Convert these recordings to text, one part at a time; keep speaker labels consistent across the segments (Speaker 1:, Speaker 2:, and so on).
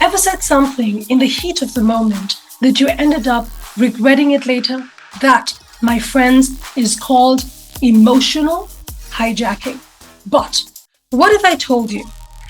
Speaker 1: Ever said something in the heat of the moment that you ended up regretting it later? That, my friends, is called emotional hijacking. But what if I told you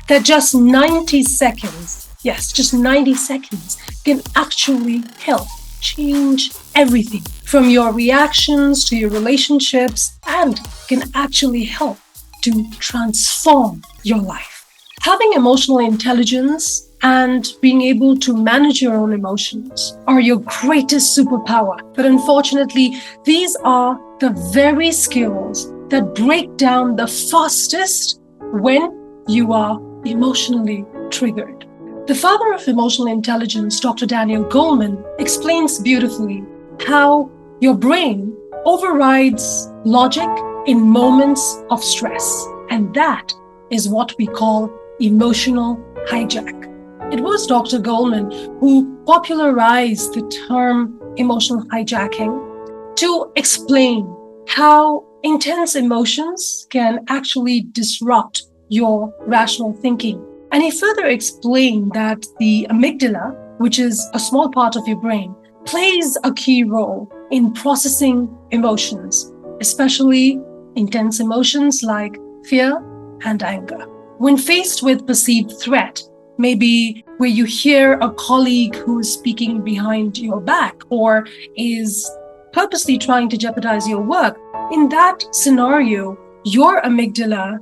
Speaker 1: that just 90 seconds, yes, just 90 seconds, can actually help change everything from your reactions to your relationships and can actually help to transform your life? Having emotional intelligence and being able to manage your own emotions are your greatest superpower. But unfortunately, these are the very skills that break down the fastest when you are emotionally triggered. The father of emotional intelligence, Dr. Daniel Goleman, explains beautifully how your brain overrides logic in moments of stress. And that is what we call emotional hijack. It was Dr. Goleman who popularized the term emotional hijacking to explain how intense emotions can actually disrupt your rational thinking. And he further explained that the amygdala, which is a small part of your brain, plays a key role in processing emotions, especially intense emotions like fear and anger. When faced with perceived threat, maybe where you hear a colleague who is speaking behind your back or is purposely trying to jeopardize your work, in that scenario, your amygdala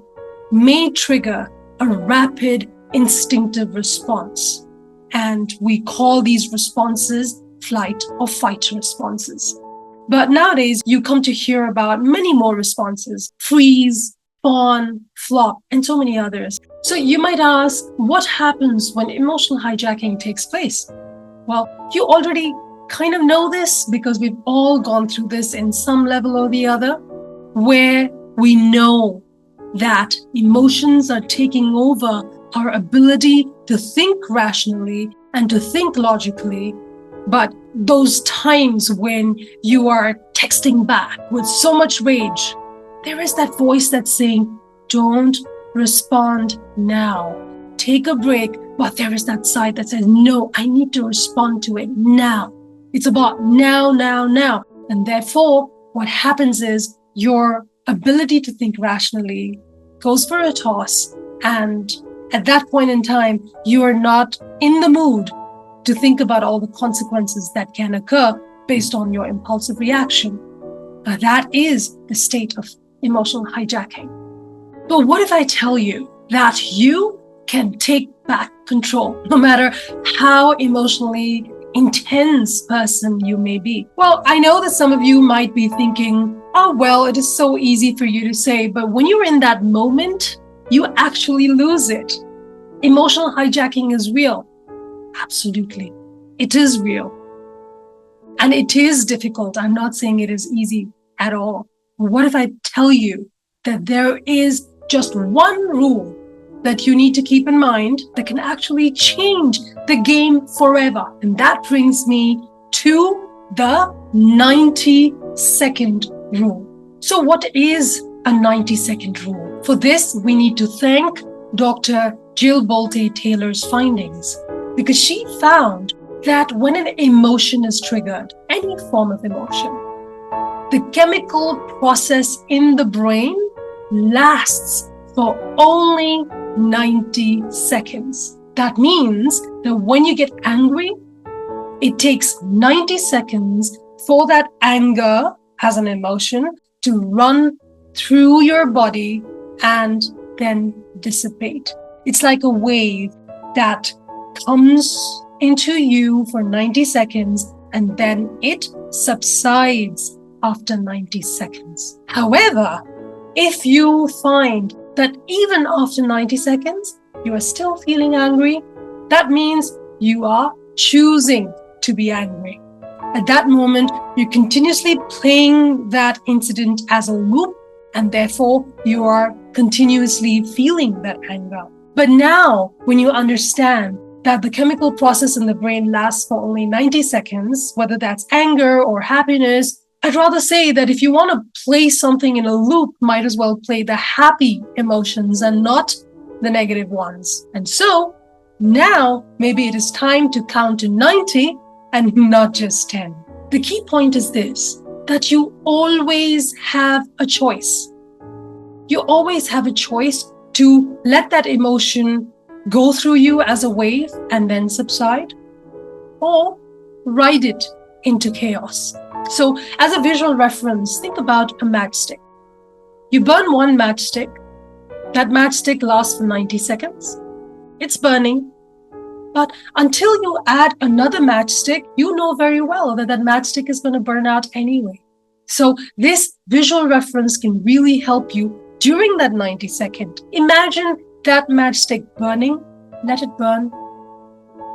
Speaker 1: may trigger a rapid instinctive response. And we call these responses flight or fight responses. But nowadays, you come to hear about many more responses: freeze, fawn, flop, and so many others. So you might ask, what happens when emotional hijacking takes place? Well, you already kind of know this because we've all gone through this in some level or the other, where we know that emotions are taking over our ability to think rationally and to think logically. But those times when you are texting back with so much rage, there is that voice that's saying, don't respond now. Take a break. But there is that side that says, no, I need to respond to it now. It's about now, now, now. And therefore, what happens is your ability to think rationally goes for a toss. And at that point in time, you are not in the mood to think about all the consequences that can occur based on your impulsive reaction. That is the state of emotional hijacking. But what if I tell you that you can take back control, no matter how emotionally intense person you may be? Well, I know that some of you might be thinking, oh, well, it is so easy for you to say, but when you're in that moment, you actually lose it. Emotional hijacking is real. Absolutely. It is real. And it is difficult. I'm not saying it is easy at all. But what if I tell you that there is just one rule that you need to keep in mind that can actually change the game forever? And that brings me to the 90-second rule. So what is a 90-second rule? For this, we need to thank Dr. Jill Bolte Taylor's findings, because she found that when an emotion is triggered, any form of emotion, the chemical process in the brain lasts for only 90 seconds. That means that when you get angry, it takes 90 seconds for that anger as an emotion to run through your body and then dissipate. It's like a wave that comes into you for 90 seconds and then it subsides after 90 seconds. However, if you find that even after 90 seconds, you are still feeling angry, that means you are choosing to be angry. At that moment, you're continuously playing that incident as a loop, and therefore you are continuously feeling that anger. But now, when you understand that the chemical process in the brain lasts for only 90 seconds, whether that's anger or happiness, I'd rather say that if you want to play something in a loop, might as well play the happy emotions and not the negative ones. And so Now, maybe it is time to count to 90 and not just 10. The key point is this, that you always have a choice. You always have a choice to let that emotion go through you as a wave and then subside, or ride it into chaos. So as a visual reference, think about a matchstick. You burn one matchstick. That matchstick lasts for 90 seconds. It's burning. But until you add another matchstick, you know very well that that matchstick is going to burn out anyway. So this visual reference can really help you during that 90 second. Imagine that matchstick burning, let it burn,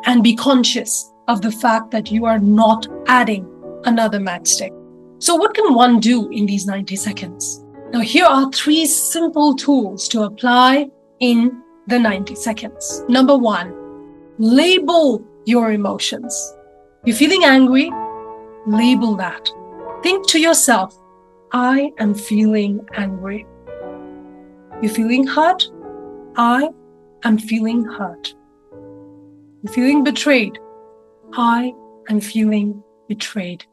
Speaker 1: and be conscious of the fact that you are not adding another matchstick. So what can one do in these 90 seconds? Now, here are 3 simple tools to apply in the 90 seconds. Number 1, label your emotions. You're feeling angry? Label that. Think to yourself, I am feeling angry. You're feeling hurt? I am feeling hurt. You're feeling betrayed? I am feeling betrayed.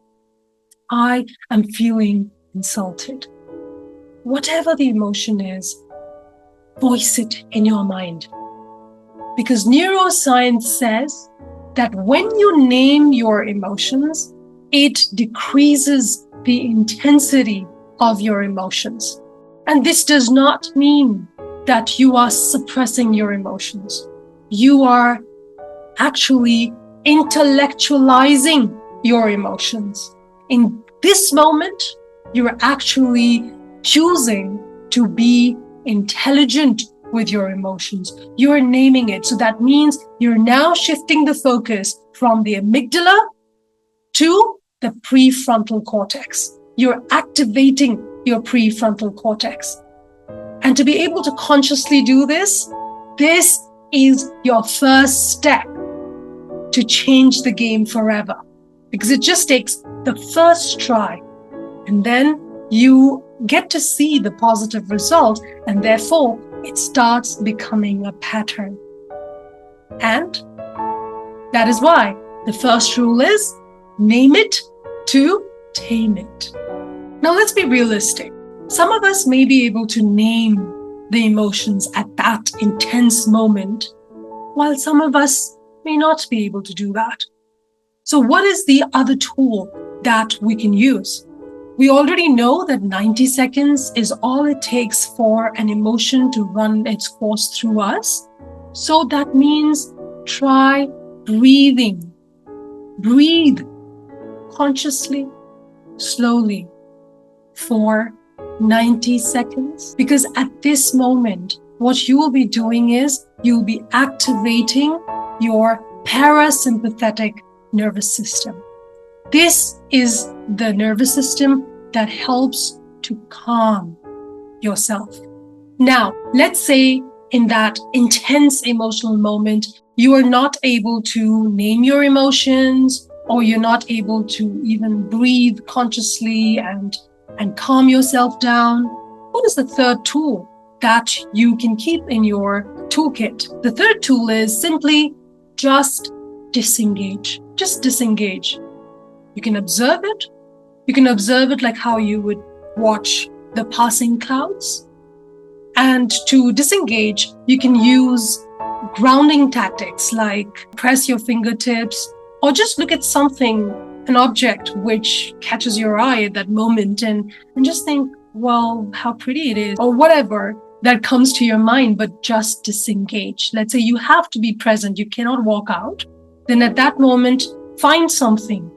Speaker 1: I am feeling insulted. Whatever the emotion is, voice it in your mind. Because neuroscience says that when you name your emotions, it decreases the intensity of your emotions. And this does not mean that you are suppressing your emotions. You are actually intellectualizing your emotions. In this moment, you're actually choosing to be intelligent with your emotions. You're naming it. So that means you're now shifting the focus from the amygdala to the prefrontal cortex. You're activating your prefrontal cortex. And to be able to consciously do this is your first step to change the game forever. Because it just takes the first try. And then you get to see the positive result, and therefore it starts becoming a pattern. And that is why the first rule is name it to tame it. Now let's be realistic. Some of us may be able to name the emotions at that intense moment, while some of us may not be able to do that. So what is the other tool that we can use? We already know that 90 seconds is all it takes for an emotion to run its course through us. So that means try breathing. Breathe consciously, slowly for 90 seconds. Because at this moment, what you will be doing is you'll be activating your parasympathetic nervous system. This is the nervous system that helps to calm yourself. Now, let's say in that intense emotional moment, you are not able to name your emotions, or you're not able to even breathe consciously and calm yourself down. What is the third tool that you can keep in your toolkit? The third tool is simply just disengage. Just disengage. You can observe it. You can observe it like how you would watch the passing clouds. And to disengage, you can use grounding tactics like press your fingertips, or just look at something, an object which catches your eye at that moment and just think, well, how pretty it is, or whatever that comes to your mind, but just disengage. Let's say you have to be present, you cannot walk out. Then at that moment, find something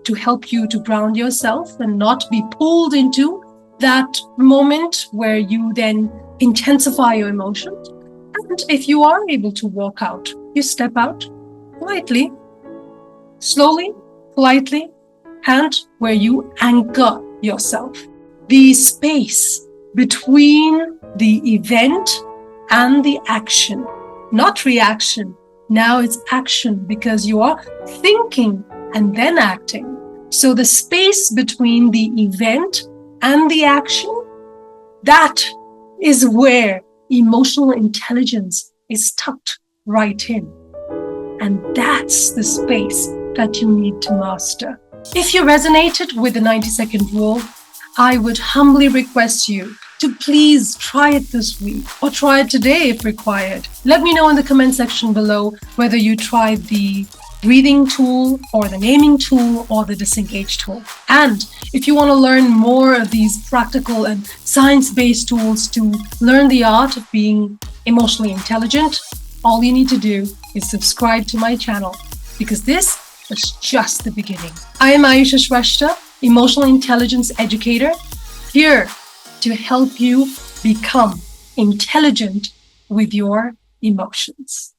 Speaker 1: to help you to ground yourself and not be pulled into that moment where you then intensify your emotions. And if you are able to walk out, you step out quietly, slowly, politely, and where you anchor yourself. The space between the event and the action, not reaction. Now it's action because you are thinking and then acting. So the space between the event and the action, that is where emotional intelligence is tucked right in. And that's the space that you need to master. If you resonated with the 90-second rule, I would humbly request you to please try it this week or try it today if required. Let me know in the comment section below whether you tried the breathing tool or the naming tool or the disengage tool. And if you want to learn more of these practical and science-based tools to learn the art of being emotionally intelligent, all you need to do is subscribe to my channel, because this is just the beginning. I am Ayusha Shrestha, emotional intelligence educator, here to help you become intelligent with your emotions.